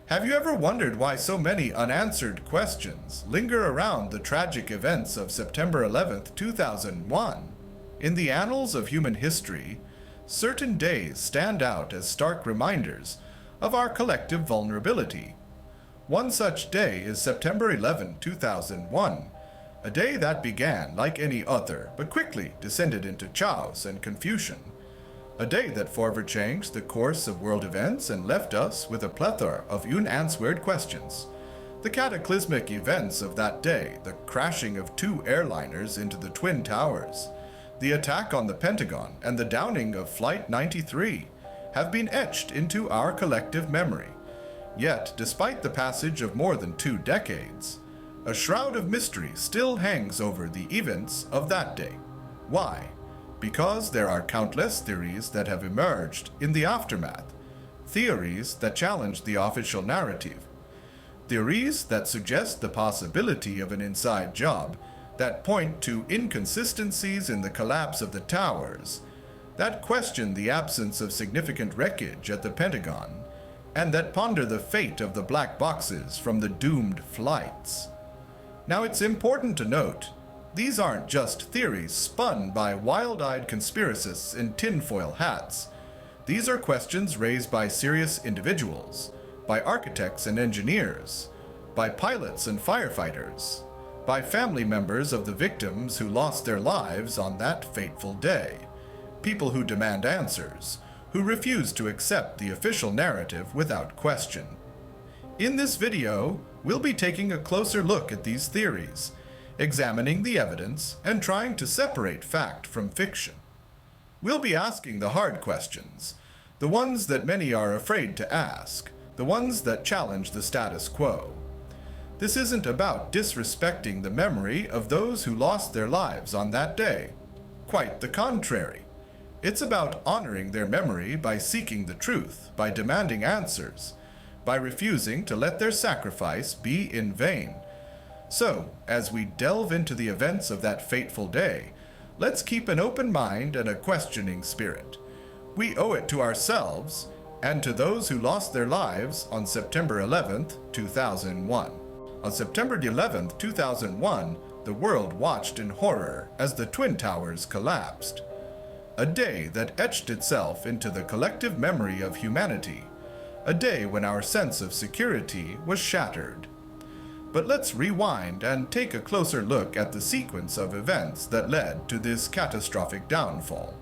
Have you ever wondered why so many unanswered questions linger around the tragic events of September 11th, 2001? In the annals of human history, certain days stand out as stark reminders of our collective vulnerability. One such day is September 11, 2001, a day that began like any other but quickly descended into chaos and confusion. A day that forever changed the course of world events and left us with a plethora of unanswered questions. The cataclysmic events of that day, the crashing of two airliners into the Twin Towers, the attack on the Pentagon, and the downing of Flight 93, have been etched into our collective memory. Yet, despite the passage of more than 2 decades, a shroud of mystery still hangs over the events of that day. Why? Because there are countless theories that have emerged in the aftermath, theories that challenge the official narrative, theories that suggest the possibility of an inside job, that point to inconsistencies in the collapse of the towers, that question the absence of significant wreckage at the Pentagon, and that ponder the fate of the black boxes from the doomed flights. Now, it's important to note, these aren't just theories spun by wild-eyed conspiracists in tinfoil hats. These are questions raised by serious individuals, by architects and engineers, by pilots and firefighters, by family members of the victims who lost their lives on that fateful day, people who demand answers, who refuse to accept the official narrative without question. In this video, we'll be taking a closer look at these theories, examining the evidence and trying to separate fact from fiction. We'll be asking the hard questions, the ones that many are afraid to ask, the ones that challenge the status quo. This isn't about disrespecting the memory of those who lost their lives on that day. Quite the contrary. It's about honoring their memory by seeking the truth, by demanding answers, by refusing to let their sacrifice be in vain. So, as we delve into the events of that fateful day, let's keep an open mind and a questioning spirit. We owe it to ourselves and to those who lost their lives on September 11th, 2001. On September 11th, 2001, the world watched in horror as the Twin Towers collapsed. A day that etched itself into the collective memory of humanity. A day when our sense of security was shattered. But let's rewind and take a closer look at the sequence of events that led to this catastrophic downfall.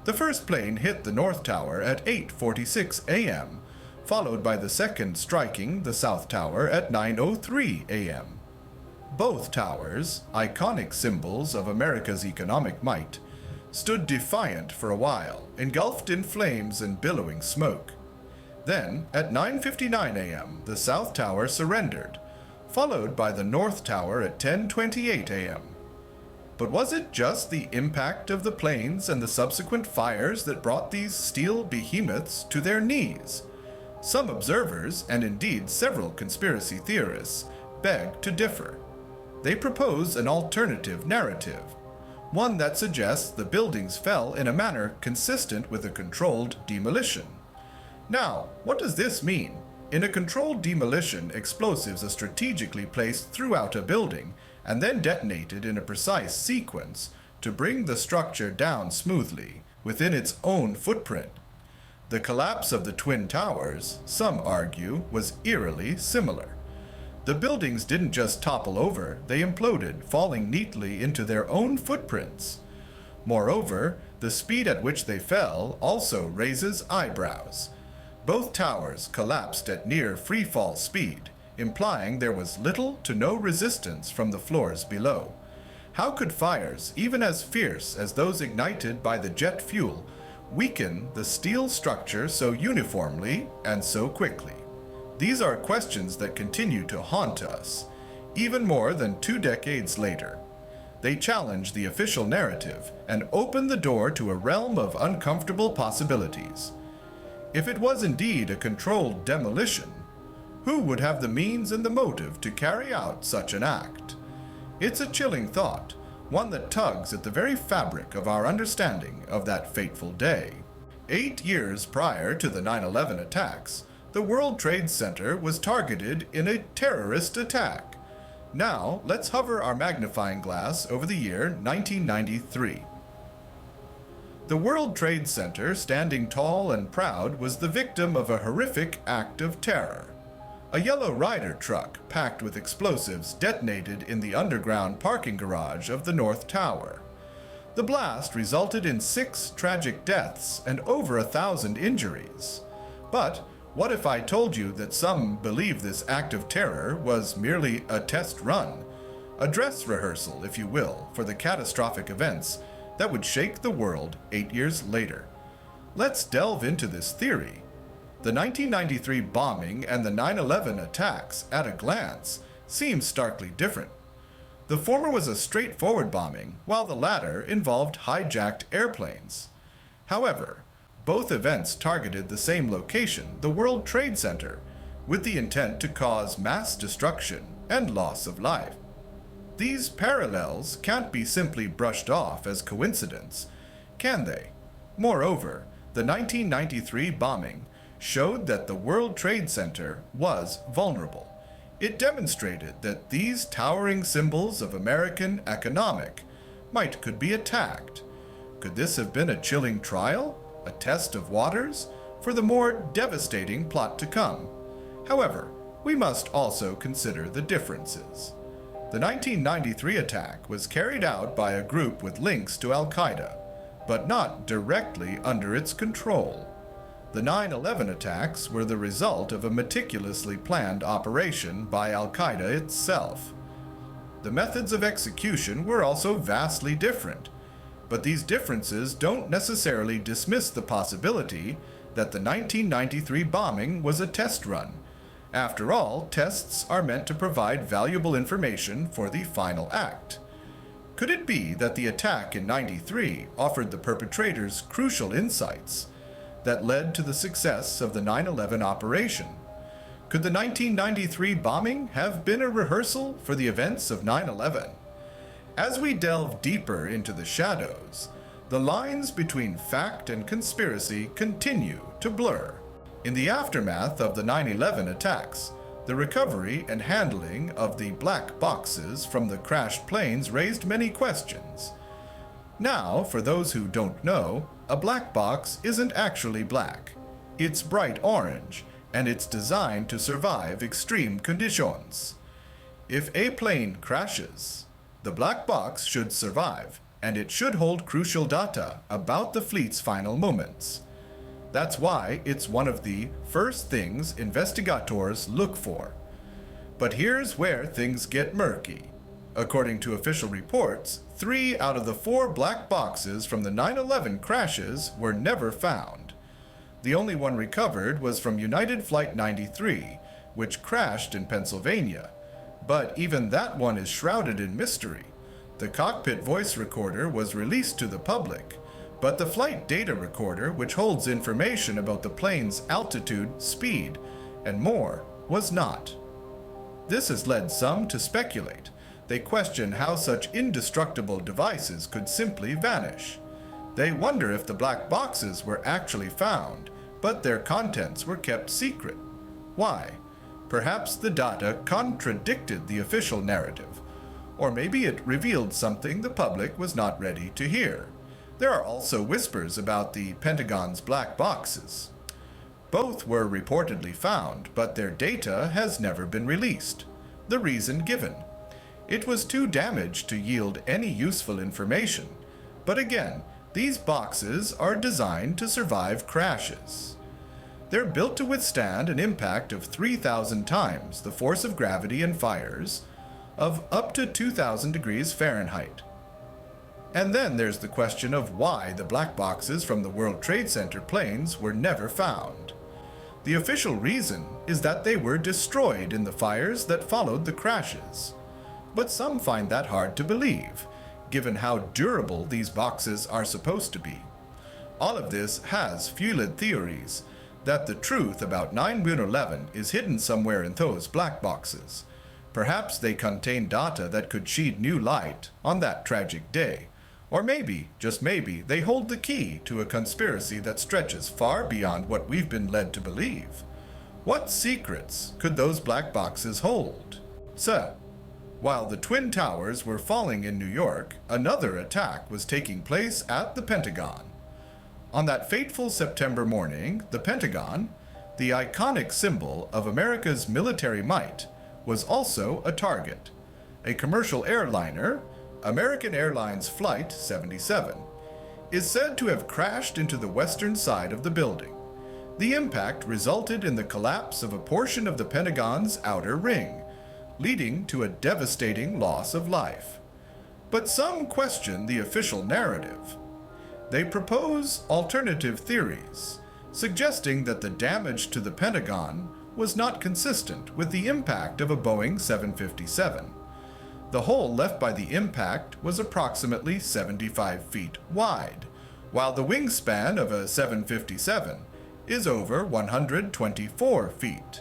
The first plane hit the North Tower at 8:46 a.m., followed by the second striking the South Tower at 9:03 a.m. Both towers, iconic symbols of America's economic might, stood defiant for a while, engulfed in flames and billowing smoke. Then, at 9:59 a.m., the South Tower surrendered, followed by the North Tower at 10:28 a.m. But was it just the impact of the planes and the subsequent fires that brought these steel behemoths to their knees? Some observers, and indeed several conspiracy theorists, beg to differ. They propose an alternative narrative, one that suggests the buildings fell in a manner consistent with a controlled demolition. Now, what does this mean? In a controlled demolition, explosives are strategically placed throughout a building and then detonated in a precise sequence to bring the structure down smoothly within its own footprint. The collapse of the Twin Towers, some argue, was eerily similar. The buildings didn't just topple over, they imploded, falling neatly into their own footprints. Moreover, the speed at which they fell also raises eyebrows. Both towers collapsed at near free-fall speed, implying there was little to no resistance from the floors below. How could fires, even as fierce as those ignited by the jet fuel, weaken the steel structure so uniformly and so quickly? These are questions that continue to haunt us, even more than 2 decades later. They challenge the official narrative and open the door to a realm of uncomfortable possibilities. If it was indeed a controlled demolition, who would have the means and the motive to carry out such an act? It's a chilling thought, one that tugs at the very fabric of our understanding of that fateful day. 8 years prior to the 9/11 attacks, the World Trade Center was targeted in a terrorist attack. Now, let's hover our magnifying glass over the year 1993. The World Trade Center, standing tall and proud, was the victim of a horrific act of terror. A yellow Ryder truck packed with explosives detonated in the underground parking garage of the North Tower. The blast resulted in 6 tragic deaths and over 1,000 injuries. But what if I told you that some believe this act of terror was merely a test run, a dress rehearsal, if you will, for the catastrophic events that would shake the world 8 years later? Let's delve into this theory. The 1993 bombing and the 9/11 attacks, at a glance, seem starkly different. The former was a straightforward bombing, while the latter involved hijacked airplanes. However, both events targeted the same location, the World Trade Center, with the intent to cause mass destruction and loss of life. These parallels can't be simply brushed off as coincidence, can they? Moreover, the 1993 bombing showed that the World Trade Center was vulnerable. It demonstrated that these towering symbols of American economic might could be attacked. Could this have been a chilling trial, a test of waters, for the more devastating plot to come? However, we must also consider the differences. The 1993 attack was carried out by a group with links to Al-Qaeda, but not directly under its control. The 9/11 attacks were the result of a meticulously planned operation by Al-Qaeda itself. The methods of execution were also vastly different, but these differences don't necessarily dismiss the possibility that the 1993 bombing was a test run. After all, tests are meant to provide valuable information for the final act. Could it be that the attack in '93 offered the perpetrators crucial insights that led to the success of the 9/11 operation? Could the 1993 bombing have been a rehearsal for the events of 9/11? As we delve deeper into the shadows, the lines between fact and conspiracy continue to blur. In the aftermath of the 9/11 attacks, the recovery and handling of the black boxes from the crashed planes raised many questions. Now, for those who don't know, a black box isn't actually black. It's bright orange, and it's designed to survive extreme conditions. If a plane crashes, the black box should survive, and it should hold crucial data about the fleet's final moments. That's why it's one of the first things investigators look for. But here's where things get murky. According to official reports, 3 out of the 4 black boxes from the 9/11 crashes were never found. The only one recovered was from United Flight 93, which crashed in Pennsylvania. But even that one is shrouded in mystery. The cockpit voice recorder was released to the public, but the flight data recorder, which holds information about the plane's altitude, speed, and more, was not. This has led some to speculate. They question how such indestructible devices could simply vanish. They wonder if the black boxes were actually found, but their contents were kept secret. Why? Perhaps the data contradicted the official narrative, or maybe it revealed something the public was not ready to hear. There are also whispers about the Pentagon's black boxes. Both were reportedly found, but their data has never been released. The reason given: it was too damaged to yield any useful information. But again, these boxes are designed to survive crashes. They're built to withstand an impact of 3,000 times the force of gravity and fires of up to 2,000 degrees Fahrenheit. And then there's the question of why the black boxes from the World Trade Center planes were never found. The official reason is that they were destroyed in the fires that followed the crashes. But some find that hard to believe, given how durable these boxes are supposed to be. All of this has fueled theories that the truth about 9/11 is hidden somewhere in those black boxes. Perhaps they contain data that could shed new light on that tragic day. Or maybe, just maybe, they hold the key to a conspiracy that stretches far beyond what we've been led to believe. What secrets could those black boxes hold? So, while the Twin Towers were falling in New York, another attack was taking place at the Pentagon. On that fateful September morning, the Pentagon, the iconic symbol of America's military might, was also a target. A commercial airliner, American Airlines Flight 77, is said to have crashed into the western side of the building. The impact resulted in the collapse of a portion of the Pentagon's outer ring, leading to a devastating loss of life. But some question the official narrative. They propose alternative theories, suggesting that the damage to the Pentagon was not consistent with the impact of a Boeing 757. The hole left by the impact was approximately 75 feet wide, while the wingspan of a 757 is over 124 feet.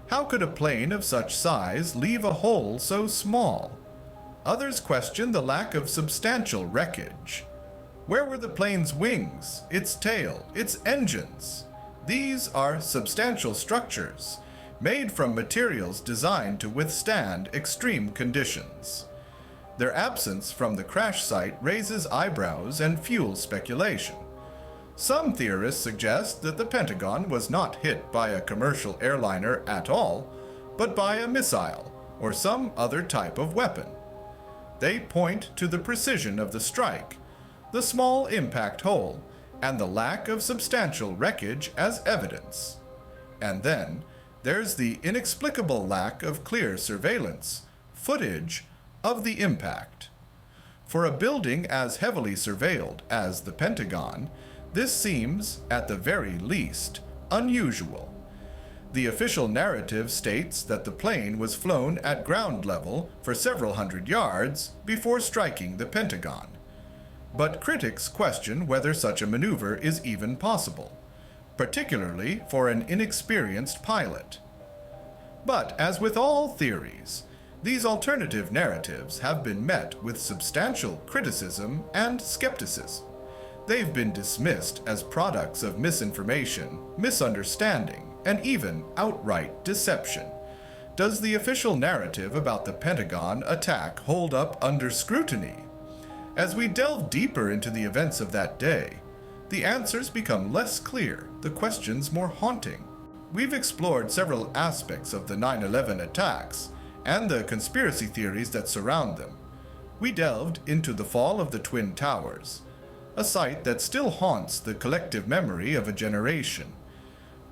How could a plane of such size leave a hole so small? Others question the lack of substantial wreckage. Where were the plane's wings, its tail, its engines? These are substantial structures, made from materials designed to withstand extreme conditions. Their absence from the crash site raises eyebrows and fuels speculation. Some theorists suggest that the Pentagon was not hit by a commercial airliner at all, but by a missile or some other type of weapon. They point to the precision of the strike, the small impact hole, and the lack of substantial wreckage as evidence. And then, there's the inexplicable lack of clear surveillance, footage, of the impact. For a building as heavily surveilled as the Pentagon, this seems, at the very least, unusual. The official narrative states that the plane was flown at ground level for several hundred yards before striking the Pentagon. But critics question whether such a maneuver is even possible, particularly for an inexperienced pilot. But as with all theories, these alternative narratives have been met with substantial criticism and skepticism. They've been dismissed as products of misinformation, misunderstanding, and even outright deception. Does the official narrative about the Pentagon attack hold up under scrutiny? As we delve deeper into the events of that day, the answers become less clear, the questions more haunting. We've explored several aspects of the 9/11 attacks and the conspiracy theories that surround them. We delved into the fall of the Twin Towers, a site that still haunts the collective memory of a generation.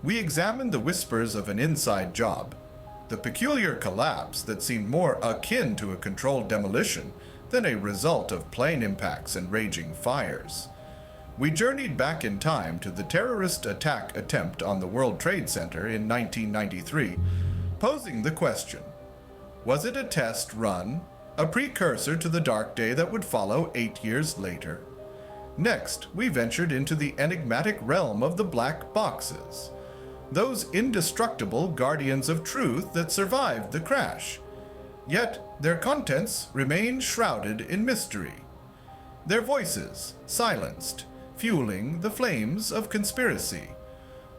We examined the whispers of an inside job, the peculiar collapse that seemed more akin to a controlled demolition than a result of plane impacts and raging fires. We journeyed back in time to the terrorist attack attempt on the World Trade Center in 1993, posing the question, was it a test run, a precursor to the dark day that would follow 8 years later? Next, we ventured into the enigmatic realm of the black boxes, those indestructible guardians of truth that survived the crash. Yet their contents remain shrouded in mystery. Their voices silenced, fueling the flames of conspiracy.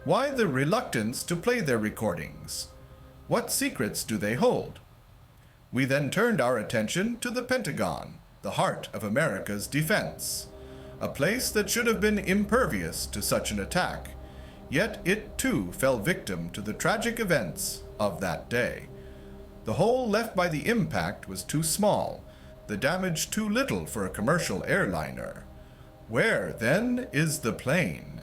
Why the reluctance to play their recordings? What secrets do they hold? We then turned our attention to the Pentagon, the heart of America's defense, a place that should have been impervious to such an attack, yet it too fell victim to the tragic events of that day. The hole left by the impact was too small, the damage too little for a commercial airliner. Where, then, is the plane?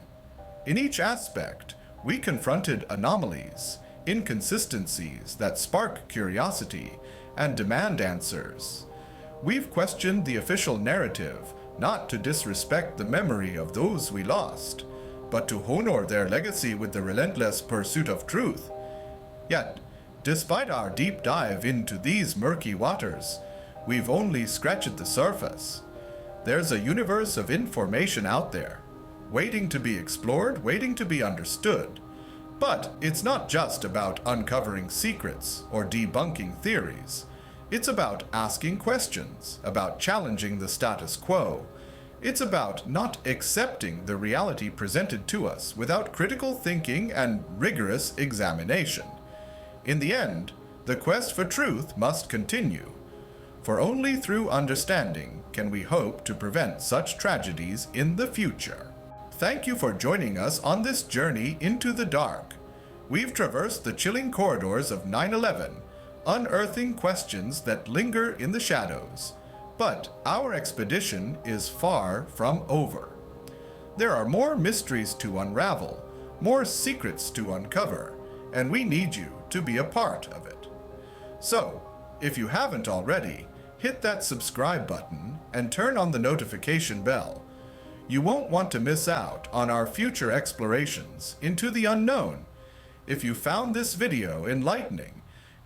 In each aspect, we confronted anomalies, inconsistencies that spark curiosity and demand answers. We've questioned the official narrative, not to disrespect the memory of those we lost, but to honor their legacy with the relentless pursuit of truth. Yet, despite our deep dive into these murky waters, we've only scratched the surface. There's a universe of information out there, waiting to be explored, waiting to be understood. But it's not just about uncovering secrets or debunking theories. It's about asking questions, about challenging the status quo, It's about not accepting the reality presented to us without critical thinking and rigorous examination. In the end, the quest for truth must continue, for only through understanding can we hope to prevent such tragedies in the future. Thank you for joining us on this journey into the dark. We've traversed the chilling corridors of 9/11, unearthing questions that linger in the shadows. But our expedition is far from over. There are more mysteries to unravel, more secrets to uncover, and we need you to be a part of it. So, if you haven't already, hit that subscribe button and turn on the notification bell. You won't want to miss out on our future explorations into the unknown. If you found this video enlightening,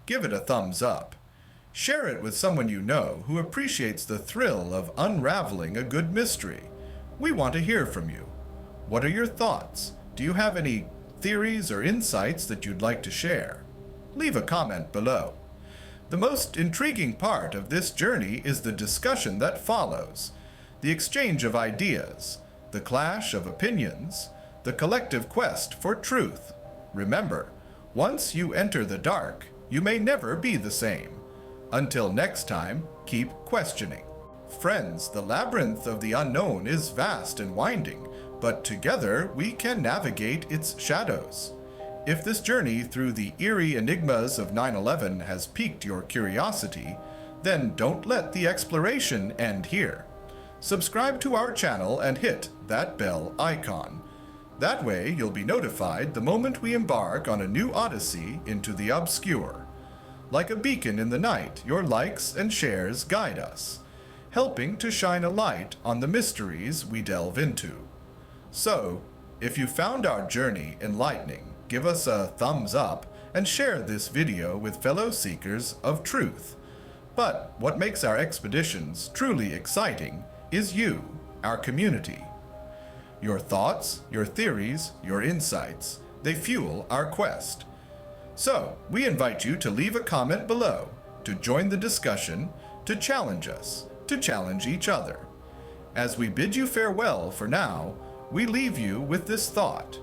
give it a thumbs up. Share it with someone you know who appreciates the thrill of unraveling a good mystery. We want to hear from you. What are your thoughts? Do you have any theories or insights that you'd like to share? Leave a comment below. The most intriguing part of this journey is the discussion that follows, the exchange of ideas, the clash of opinions, the collective quest for truth. Remember, once you enter the dark, you may never be the same. Until next time, keep questioning. Friends, the labyrinth of the unknown is vast and winding, but together we can navigate its shadows. If this journey through the eerie enigmas of 9/11 has piqued your curiosity, then don't let the exploration end here. Subscribe to our channel and hit that bell icon. That way you'll be notified the moment we embark on a new odyssey into the obscure. Like a beacon in the night, your likes and shares guide us, helping to shine a light on the mysteries we delve into. So, if you found our journey enlightening, give us a thumbs up and share this video with fellow seekers of truth. But what makes our expeditions truly exciting is you, our community. Your thoughts, your theories, your insights, they fuel our quest. So, we invite you to leave a comment below, to join the discussion, to challenge us, to challenge each other. As we bid you farewell for now, we leave you with this thought.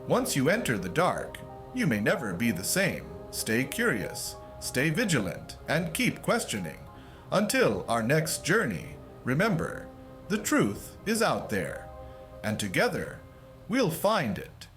Once you enter the dark, you may never be the same. Stay curious, stay vigilant, and keep questioning. Until our next journey, remember, the truth is out there, and together, we'll find it.